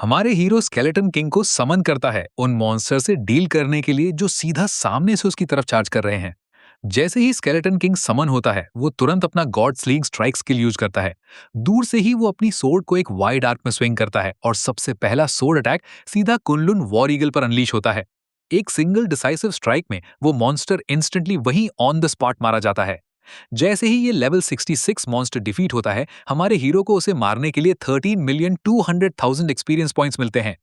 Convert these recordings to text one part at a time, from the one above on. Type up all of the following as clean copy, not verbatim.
हमारे hero skeleton king को समन करता है उन मॉन्स्टर से डील करने के लिए जो सीधा सामने से उसकी तरफ चार्ज कर रहे हैं। जैसे ही स्केलेटन किंग समन होता है वो तुरंत अपना God sling strike skill use करता है। दूर से ही वो अपनी सोर्ड को एक वाइड आर्क में स्विंग करता है और सबसे पहला सोर्ड अटैक सीधा कुनलुन वॉर ईगल पर अनलीश होता है। एक सिंगल डिसाइसिव स्ट्राइक में वो मॉन्स्टर इंस्टेंटली वहीं ऑन द स्पॉट मारा जाता है। जैसे ही ये लेवल 66 मॉन्स्टर डिफीट होता है, हमारे हीरो को उसे मारने के लिए 13,200,000 एक्सपीरियंस पॉइंट्स मिलते हैं।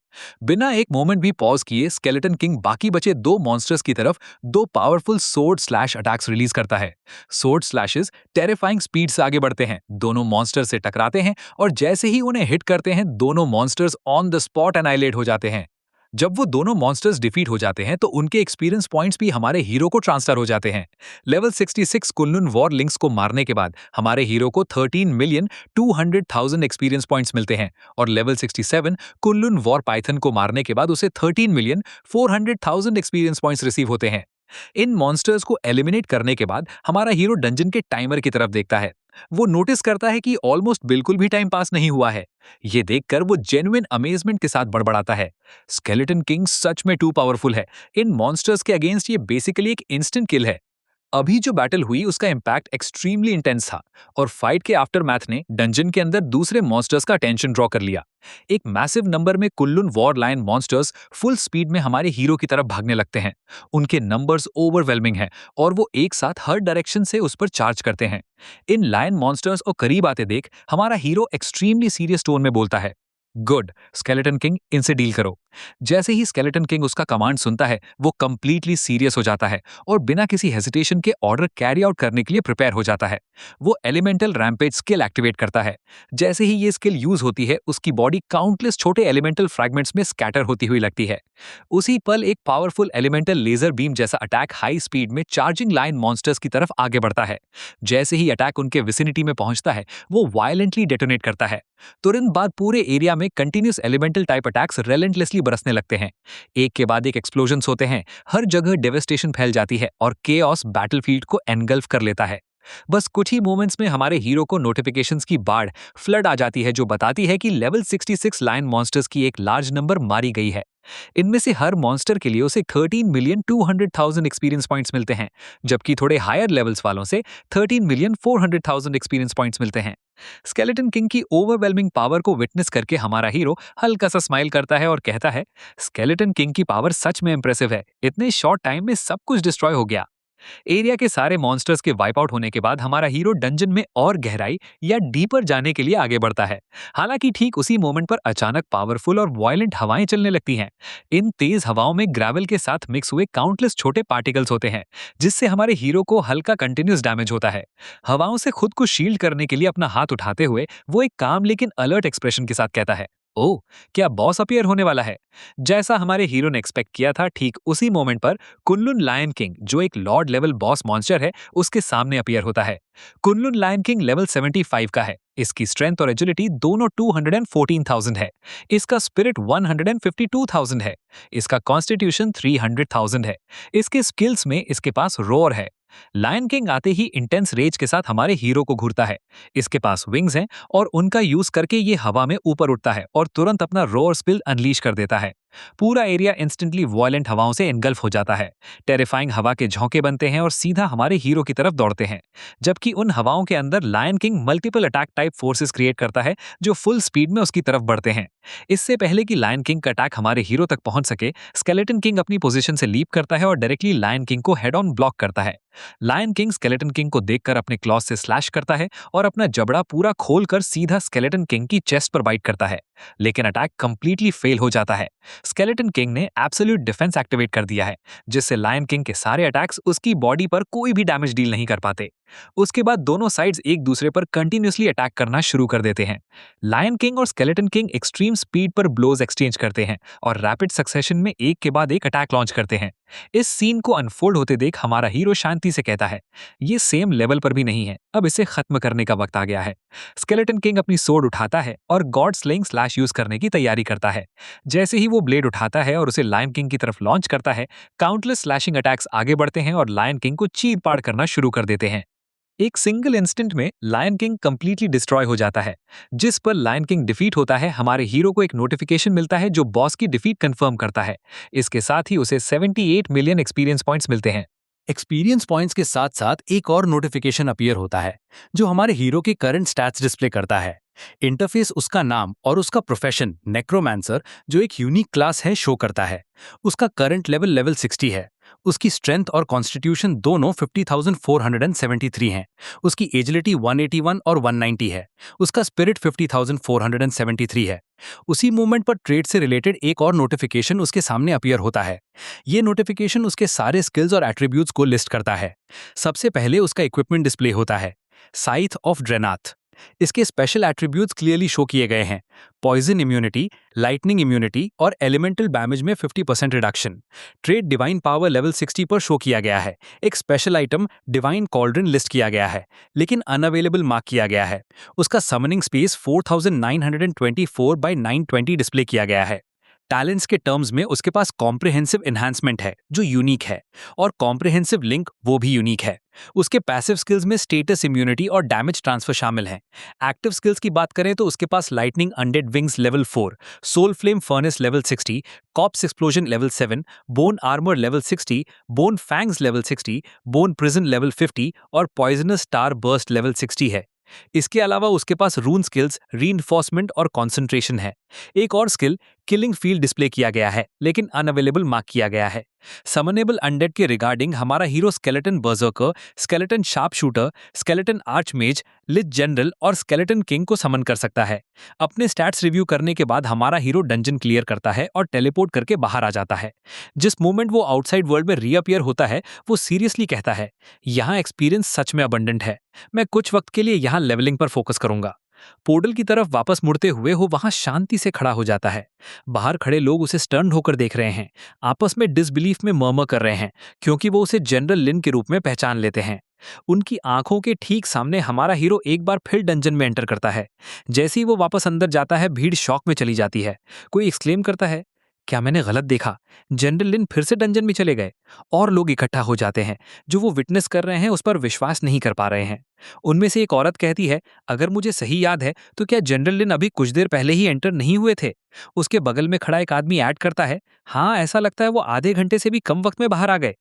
बिना एक मोमेंट भी पॉज किए स्केलेटन किंग बाकी बचे दो मॉन्स्टर्स की तरफ दो powerful sword slash attacks release करता है। सोर्ड स्लैशेस टेरिफाइंग स्पीड से आगे बढ़ते हैं, दोनों मॉन्स्टर से टकराते हैं और जैसे ही उन्हें हिट करते हैं दोनों monsters on the spot annihilate हो जाते हैं। जब वो दोनों मॉन्स्टर्स डिफीट हो जाते हैं तो उनके एक्सपीरियंस पॉइंट्स भी हमारे हीरो को ट्रांसफर हो जाते हैं। लेवल 66 कुनलुन वॉर लिंक्स को मारने के बाद हमारे हीरो को 13,200,000 एक्सपीरियंस पॉइंट्स मिलते हैं और लेवल 67 कुनलुन वॉर पाइथन को मारने के बाद उसे 13,400,000 एक्सपीरियंस पॉइंट्स रिसीव होते हैं। इन मॉन्स्टर्स को एलिमिनेट करने के बाद हमारा हीरो डंजन के टाइमर की तरफ देखता है। वो नोटिस करता है कि ऑलमोस्ट बिल्कुल भी टाइम पास नहीं हुआ है। ये देखकर वो जेन्युइन अमेजमेंट के साथ बड़बड़ाता है, स्केलेटन किंग सच में टू पावरफुल है। इन मॉन्स्टर्स के अगेंस्ट ये बेसिकली एक इंस्टेंट किल है। अभी जो बैटल हुई उसका इम्पैक्ट एक्सट्रीमली इंटेंस था और फाइट के आफ्टरमैथ ने डंजन के अंदर दूसरे मॉन्स्टर्स का अटेंशन ड्रॉ कर लिया। एक मैसिव नंबर में कुल्लुन war lion monsters full speed में हमारे हीरो की तरफ भागने लगते हैं। उनके नंबर्स ओवरवेलमिंग हैं और वो एक साथ हर डायरेक्शन से उस पर चार्ज करते हैं। इन लायन मॉन्स्टर्स को करीब आते देख हमारा हीरो एक्सट्रीमली सीरियस टोन में बोलता है, गुड स्केलेटन किंग, इनसे डील करो। जैसे ही स्केलेटन किंग उसका कमांड सुनता है वो कंप्लीटली सीरियस हो जाता है और बिना किसी हेजिटेशन के ऑर्डर कैरी आउट करने के लिए प्रिपेयर हो जाता है। वो एलिमेंटल रैम्पेज स्किल एक्टिवेट करता है। जैसे ही ये स्किल यूज होती है उसकी बॉडी काउंटलेस छोटे एलिमेंटल फ्रैगमेंट्स में स्कैटर होती हुई लगती है। उसी पल एक पावरफुल एलिमेंटल लेजर बीम जैसा अटैक हाई स्पीड में चार्जिंग लाइन मॉन्स्टर्स की तरफ आगे बढ़ता है। जैसे ही अटैक उनके विसिनिटी में पहुंचता है वो वायलेंटली डेटोनेट करता है। तुरंत बाद पूरे एरिया में कंटिन्यूस एलिमेंटल टाइप अटैक्स रेलेंटलेसली बरसने लगते हैं। एक के बाद एक एक्सप्लोजन्स होते हैं, हर जगह डेवेस्टेशन फैल जाती है और केओस बैटलफील्ड को एनगल्फ कर लेता है। बस कुछ ही मोमेंट्स में हमारे हीरो को नोटिफिकेशंस की बाढ़ फ्लड आ जाती है जो बताती है कि लेवल 66 लायन मॉन्स्टर्स की एक लार्ज नंबर मारी गई है। इनमें से हर मॉन्स्टर के लिए उसे 13,200,000 एक्सपीरियंस पॉइंट्स मिलते हैं, जबकि थोड़े हायर लेवल्स वालों से 13,400,000 एक्सपीरियंस पॉइंट्स मिलते हैं। स्केलेटन किंग की ओवरवेलमिंग पावर को विटनेस करके हमारा हीरो हल्का सा स्माइल करता है और कहता है, स्केलेटन किंग की पावर सच में इंप्रेसिव है, इतने शॉर्ट टाइम में सब कुछ डिस्ट्रॉय हो गया। एरिया के सारे मॉन्स्टर्स के वाइप आउट होने के बाद हमारा हीरो डंजन में और गहराई या डीपर जाने के लिए आगे बढ़ता है। हालांकि ठीक उसी मोमेंट पर अचानक पावरफुल और वायलेंट हवाएं चलने लगती हैं। इन तेज हवाओं में ग्रेवल के साथ मिक्स हुए काउंटलेस छोटे पार्टिकल्स होते हैं, जिससे हमारे हीरो को हल्का कंटिन्यूस डैमेज होता है। हवाओं से खुद को शील्ड करने के लिए अपना हाथ उठाते हुए वो एक काम लेकिन अलर्ट एक्सप्रेशन के साथ कहता है, ओह, क्या बॉस अपीयर होने वाला है? जैसा हमारे हीरो ने एक्सपेक्ट किया था, ठीक उसी मोमेंट पर कुनलुन लायन किंग, जो एक लॉर्ड लेवल बॉस मॉन्स्टर है, उसके सामने अपीयर होता है। कुनलुन लायन किंग लेवल 75 का है। इसकी स्ट्रेंथ और एजिलिटी दोनों 214,000 है। इसका स्पिरिट 152,000 है। इसका कॉन्स्टिट्यूशन 300,000 है। इसके स्किल्स में इसके पास रोर है। लायन किंग आते ही इंटेंस रेज के साथ हमारे हीरो को घूरता है। इसके पास विंग्स हैं और उनका यूज करके ये हवा में ऊपर उठता है और तुरंत अपना रोर स्पिल अनलीश कर देता है। पूरा एरिया इंस्टेंटली वायलेंट हवाओं से एनगल्फ हो जाता है। टेरिफाइंग हवा के झोंके बनते हैं और सीधा हमारे हीरो की तरफ दौड़ते हैं, जबकि उन हवाओं के अंदर lion king multiple attack type forces create करता है जो फुल स्पीड में उसकी तरफ बढ़ते हैं। इससे पहले कि लायन किंग का अटैक हमारे हीरो तक पहुंच सके, स्केलेटन किंग अपनी पोजीशन से लीप करता है और डायरेक्टली लायन किंग को हेड ऑन ब्लॉक करता है। लायन किंग स्केलेटन किंग को देखकर अपने क्लॉस से स्लैश करता है और अपना जबड़ा पूरा खोलकर सीधा स्केलेटन किंग की चेस्ट पर बाइट करता है, लेकिन अटैक कंप्लीटली फेल हो जाता है। स्केलेटन किंग ने एब्सोल्यूट डिफेंस एक्टिवेट कर दिया है, जिससे लायन किंग के सारे अटैक्स उसकी बॉडी पर कोई भी डैमेज डील नहीं कर पाते। उसके बाद दोनों साइड्स एक दूसरे पर कंटिन्यूअसली अटैक करना शुरू कर देते हैं। लायन किंग और स्केलेटन किंग एक्सट्रीम स्पीड पर ब्लोज एक्सचेंज करते हैं और रैपिड सक्सेशन में एक के बाद एक अटैक लॉन्च करते हैं। इस सीन को अनफोल्ड होते देख हमारा हीरो शांति से कहता है, ये सेम लेवल पर भी नहीं है, अब इसे खत्म करने का वक्त आ गया है। स्केलेटन किंग अपनी सोर्ड उठाता है और गॉड स्लेइंग स्लैश यूज करने की तैयारी करता है। जैसे ही वो ब्लेड उठाता है और उसे लायन किंग की तरफ लॉन्च करता है, काउंटलेस स्लैशिंग अटैक्स आगे बढ़ते हैं और लायन किंग को चीर पाड़ करना शुरू कर देते हैं। एक सिंगल इंस्टेंट में लायन किंग कंप्लीटली डिस्ट्रॉय हो जाता है। जिस पर लायन किंग डिफीट होता है, हमारे हीरो को एक नोटिफिकेशन मिलता है जो बॉस की डिफीट कंफर्म करता है। इसके साथ ही उसे 78 मिलियन एक्सपीरियंस पॉइंट्स मिलते हैं। एक्सपीरियंस पॉइंट्स के साथ साथ एक और नोटिफिकेशन अपीयर होता है जो हमारे हीरो के करंट स्टैट्स डिस्प्ले करता है। इंटरफेस उसका नाम और उसका प्रोफेशन नेक्रोमैंसर, जो एक यूनिक क्लास है, शो करता है। उसका करंट लेवल लेवल 60 है। उसकी स्ट्रेंथ और कॉन्स्टिट्यूशन दोनों 50,473 हैं। उसकी एजिलिटी 181 और 190 है। उसका स्पिरिट 50,473 है। उसी मूवमेंट पर ट्रेड से रिलेटेड एक और नोटिफिकेशन उसके सामने अपीयर होता है। ये नोटिफिकेशन उसके सारे स्किल्स और एट्रीब्यूट्स को लिस्ट करता है। सबसे पहले उसका इक्विपमेंट डिस्प्ले होता है, साइथ ऑफ ड्रेनाथ। इसके स्पेशल एट्रीब्यूट्स क्लियरली शो किए गए हैं, पॉइजन इम्यूनिटी, लाइटनिंग इम्यूनिटी और एलिमेंटल डैमेज में 50% reduction. Trade divine power level 60 पर शो किया गया है। एक special item divine cauldron list किया गया है लेकिन अनअवेलेबल मार्क किया गया है। उसका समनिंग स्पेस 4924 बाई 920 डिस्प्ले किया गया है। टैलेंट्स के टर्म्स में उसके पास कॉम्प्रिहेंसिव एनहांसमेंट है जो यूनिक है, और कॉम्प्रिहेंसिव लिंक वो भी यूनिक है। उसके पैसिव स्किल्स में स्टेटस इम्यूनिटी और डैमेज ट्रांसफर शामिल हैं। एक्टिव स्किल्स की बात करें तो उसके पास lightning undead wings level 4, soul flame furnace level 60, corpse explosion level 7, bone armour level 60, bone fangs level 60, bone prison level 50 और पॉइजनस स्टार बर्स्ट लेवल 60 है। इसके अलावा उसके पास रून स्किल्स, रीइंफोर्समेंट और कंसंट्रेशन है। एक और स्किल किलिंग फील्ड डिस्प्ले किया गया है लेकिन अनअवेलेबल मार्क किया गया है। समनेबल अनडेड के रिगार्डिंग हमारा hero skeleton berserker, skeleton sharp shooter, skeleton archmage, lich general और स्केलेटन किंग को समन कर सकता है। अपने स्टैट्स रिव्यू करने के बाद हमारा हीरो डंजन क्लियर करता है और टेलीपोर्ट करके बाहर आ जाता है। जिस मोमेंट वो आउटसाइड वर्ल्ड में रीअपियर होता है, वो सीरियसली कहता है, यहाँ एक्सपीरियंस सच में अबंडेंट है। मैं कुछ वक्त के लिए यहाँ लेवलिंग पर फोकस करूंगा। पोर्टल की तरफ वापस मुड़ते हुए वो वहां शांति से खड़ा हो जाता है। बाहर खड़े लोग उसे स्टर्न होकर देख रहे हैं, आपस में डिसबिलीफ में मर्मर कर रहे हैं क्योंकि वो उसे जनरल लिन के रूप में पहचान लेते हैं। उनकी आंखों के ठीक सामने हमारा हीरो एक बार फिर डंजन में एंटर करता है। जैसे ही वो वापस अंदर जाता है, भीड़ शॉक में चली जाती है। कोई एक्सक्लेम करता है, क्या मैंने गलत देखा? जनरल लिन फिर से डंजन में चले गए। और लोग इकट्ठा हो जाते हैं। जो वो विटनेस कर रहे हैं उस पर विश्वास नहीं कर पा रहे हैं। उनमें से एक औरत कहती है, अगर मुझे सही याद है तो क्या जनरल लिन अभी कुछ देर पहले ही एंटर नहीं हुए थे? उसके बगल में खड़ा एक आदमी ऐड करता है, हाँ ऐसा लगता है वो आधे घंटे से भी कम वक्त में बाहर आ गए।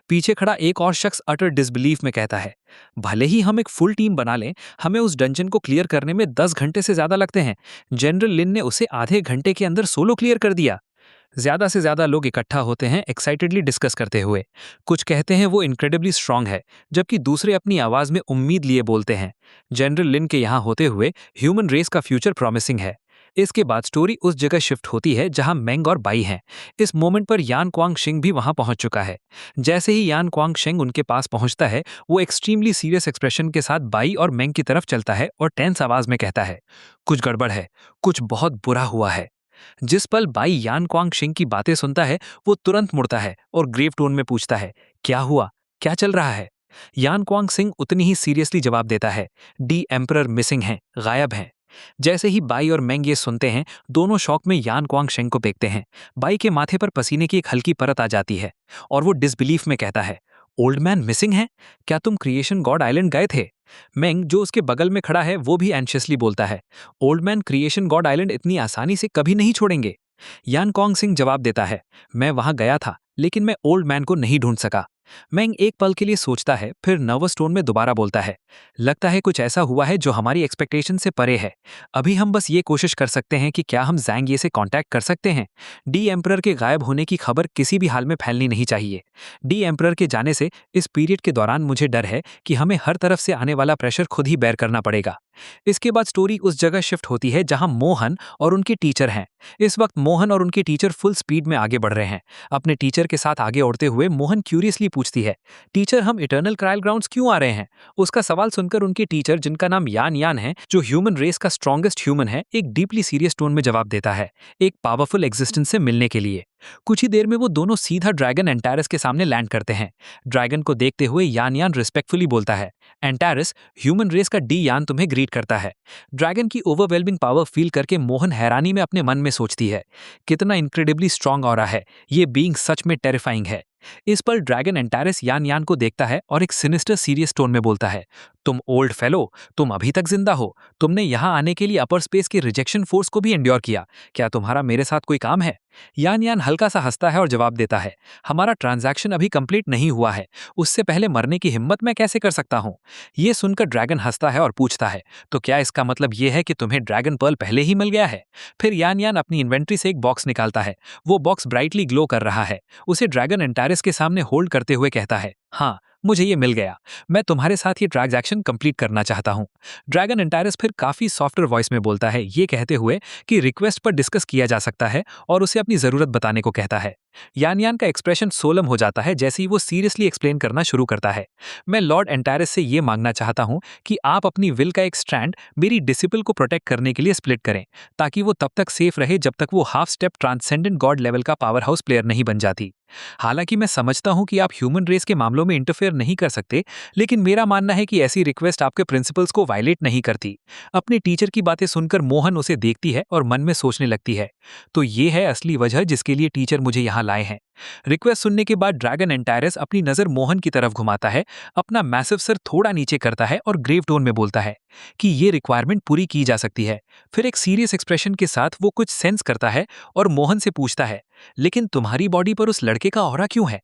पीछे खड़ा एक और शख्स अटर डिसबिलीफ में कहता है, भले ही हम एक फुल टीम बना लें, हमें उस डंजन को क्लियर करने में 10 घंटे से ज्यादा लगते हैं। जनरल लिन ने उसे आधे घंटे के अंदर सोलो क्लियर कर दिया। ज्यादा से ज्यादा लोग इकट्ठा होते हैं, एक्साइटेडली डिस्कस करते हुए। कुछ कहते हैं वो इनक्रेडिबली स्ट्रांग है, जबकि दूसरे अपनी आवाज में उम्मीद लिए बोलते हैं। जनरल लिन के यहाँ होते हुए ह्यूमन रेस का फ्यूचर प्रॉमिसिंग है। इसके बाद स्टोरी उस जगह शिफ्ट होती है जहां मेंग और बाई हैं। इस मोमेंट पर यान क्वांग शिंग भी वहां पहुंच चुका है। जैसे ही यान क्वांग शिंग उनके पास पहुंचता है, वो एक्सट्रीमली सीरियस एक्सप्रेशन के साथ बाई और मेंग की तरफ चलता है और टेंस आवाज में कहता है, कुछ गड़बड़ है, कुछ बहुत बुरा हुआ है। जिस पल बाई यान क्वांग शिंग की बातें सुनता है, वो तुरंत मुड़ता है और ग्रेव टोन में पूछता है, क्या हुआ, क्या चल रहा है? यान क्वांग सिंह उतनी ही सीरियसली जवाब देता है, डी एम्परर मिसिंग हैं, गायब हैं। जैसे ही बाई और मेंग ये सुनते हैं, दोनों शौक में यान क्वांग शेंग को देखते हैं। बाई के माथे पर पसीने की एक हल्की परत आ जाती है और वो डिसबिलीफ में कहता है, ओल्ड मैन मिसिंग है? क्या तुम क्रिएशन गॉड आइलैंड गए थे? मेंग जो उसके बगल में खड़ा है, वो भी एंशियसली बोलता है, old man creation God island इतनी आसानी से कभी नहीं छोड़ेंगे। यान कॉन्ग सिंह जवाब देता है, मैं वहां गया था लेकिन मैं ओल्ड मैन को नहीं ढूंढ सका। मेंग एक पल के लिए सोचता है, फिर नर्वस टोन में दोबारा बोलता है, लगता है कुछ ऐसा हुआ है जो हमारी एक्सपेक्टेशन से परे है। अभी हम बस ये कोशिश कर सकते हैं कि क्या हम जैंग ये से कांटेक्ट कर सकते हैं। डी एम्परर के गायब होने की खबर किसी भी हाल में फैलनी नहीं चाहिए। डी एम्परर के जाने से इस पीरियड के दौरान मुझे डर है कि हमें हर तरफ से आने वाला प्रेशर खुद ही बेयर करना पड़ेगा। इसके बाद स्टोरी उस जगह शिफ्ट होती है जहां मोहन और उनके टीचर हैं। इस वक्त मोहन और उनके टीचर फुल स्पीड में आगे बढ़ रहे हैं। अपने टीचर के साथ आगे उड़ते हुए मोहन क्यूरियसली पूछती है, टीचर हम इटर्नल ट्रायल ग्राउंड्स क्यों आ रहे हैं? उसका सवाल सुनकर उनके टीचर, जिनका नाम यान यान है, जो ह्यूमन रेस का स्ट्रॉन्गेस्ट ह्यूमन है, एक डीपली सीरियस टोन में जवाब देता है, एक पावरफुल एग्जिस्टेंस से मिलने के लिए। कुछ ही देर में वो दोनों सीधा ड्रैगन एंटारस के सामने लैंड करते हैं। ड्रैगन को देखते हुए यान यान रिस्पेक्टफुली बोलता है, एंटारस, ह्यूमन रेस का डी यान तुम्हें ग्रीट करता है। ड्रैगन की ओवरवेलमिंग पावर फील करके मोहन हैरानी में अपने मन में सोचती है, कितना इनक्रेडिबली स्ट्रांग ऑरा है, ये बीइंग सच में टेरिफाइंग है। इस पर ड्रैगन एंटारस यान यान को देखता है और एक सिनिस्टर सीरियस टोन में बोलता है, तुम ओल्ड फेलो, तुम अभी तक जिंदा हो, तुमने यहाँ आने के लिए अपर स्पेस के रिजेक्शन फोर्स को भी एंड्योर किया, क्या तुम्हारा मेरे साथ कोई काम है? यान यान हल्का सा हंसता है और जवाब देता है, हमारा ट्रांजैक्शन अभी कंप्लीट नहीं हुआ है, उससे पहले मरने की हिम्मत मैं कैसे कर सकता हूँ? ये सुनकर ड्रैगन हंसता है और पूछता है, तो क्या इसका मतलब ये है कि तुम्हें ड्रैगन पर्ल पहले ही मिल गया है? फिर यान यान अपनी इन्वेंट्री से एक बॉक्स निकालता है। वो बॉक्स ब्राइटली ग्लो कर रहा है। उसे ड्रैगन एंटायरस के सामने होल्ड करते हुए कहता है, हाँ, मुझे ये मिल गया, मैं तुम्हारे साथ ये ट्रांजैक्शन कंप्लीट करना चाहता हूँ। ड्रैगन एंटायरस फिर काफी सॉफ्टवेयर वॉइस में बोलता है, ये कहते हुए कि रिक्वेस्ट पर डिस्कस किया जा सकता है, और उसे अपनी जरूरत बताने को कहता है। यान यान का एक्सप्रेशन सोलम हो जाता है जैसे ही वो सीरियसली एक्सप्लेन करना शुरू करता है। मैं लॉर्ड एंटायरस से ये मांगना चाहता हूँ कि आप अपनी विल का एक स्ट्रैंड मेरी डिसिपल को प्रोटेक्ट करने के लिए स्प्लिट करें, ताकि वो तब तक सेफ रहे जब तक वो half step transcendent God level का पावर हाउस प्लेयर नहीं बन जाती। हालांकि मैं समझता हूं कि आप ह्यूमन रेस के मामलों में इंटरफेयर नहीं कर सकते, लेकिन मेरा मानना है कि ऐसी रिक्वेस्ट आपके प्रिंसिपल्स को वायलेट नहीं करती। अपने टीचर की बातें सुनकर मोहन उसे देखती है और मन में सोचने लगती है, तो ये है असली वजह जिसके लिए टीचर मुझे यहाँ लाए हैं। रिक्वेस्ट सुनने के बाद ड्रैगन एंटायरस अपनी नजर मोहन की तरफ घुमाता है, अपना मैसिव सर थोड़ा नीचे करता है और ग्रेव टोन में बोलता है कि ये रिक्वायरमेंट पूरी की जा सकती है। फिर एक सीरियस एक्सप्रेशन के साथ वो कुछ सेंस करता है और मोहन से पूछता है, लेकिन तुम्हारी बॉडी पर उस लड़के का ऑरा क्यों है?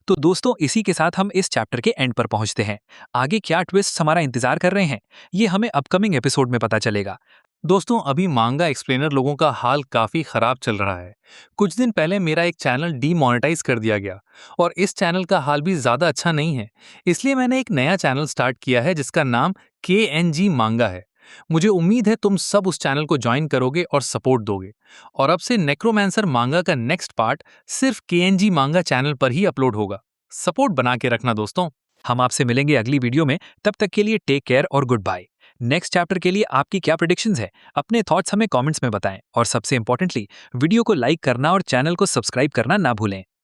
तो दोस्तों, इसी के साथ हम इस चैप्टर के एंड पर पहुंचते हैं। आगे क्या ट्विस्ट हमारा इंतजार कर रहे हैं, ये हमें अपकमिंग एपिसोड में पता चलेगा। दोस्तों, अभी मांगा एक्सप्लेनर लोगों का हाल काफी खराब चल रहा है। कुछ दिन पहले मेरा एक चैनल डीमोनेटाइज कर दिया गया और इस चैनल का हाल भी ज्यादा अच्छा नहीं है। इसलिए मैंने एक नया चैनल स्टार्ट किया है जिसका नाम KNG मांगा है। मुझे उम्मीद है तुम सब उस चैनल को ज्वाइन करोगे और सपोर्ट दोगे। और अब से नेक्रोमैंसर मांगा का नेक्स्ट पार्ट सिर्फ KNG मांगा चैनल पर ही अपलोड होगा। सपोर्ट बना के रखना दोस्तों। हम आपसे मिलेंगे अगली वीडियो में, तब तक के लिए टेक केयर और गुड बाय। नेक्स्ट चैप्टर के लिए आपकी क्या प्रेडिक्शंस है? अपने थॉट्स हमें कमेंट्स में बताएं, और सबसे इंपॉर्टेंटली वीडियो को लाइक करना और चैनल को सब्सक्राइब करना ना भूलें।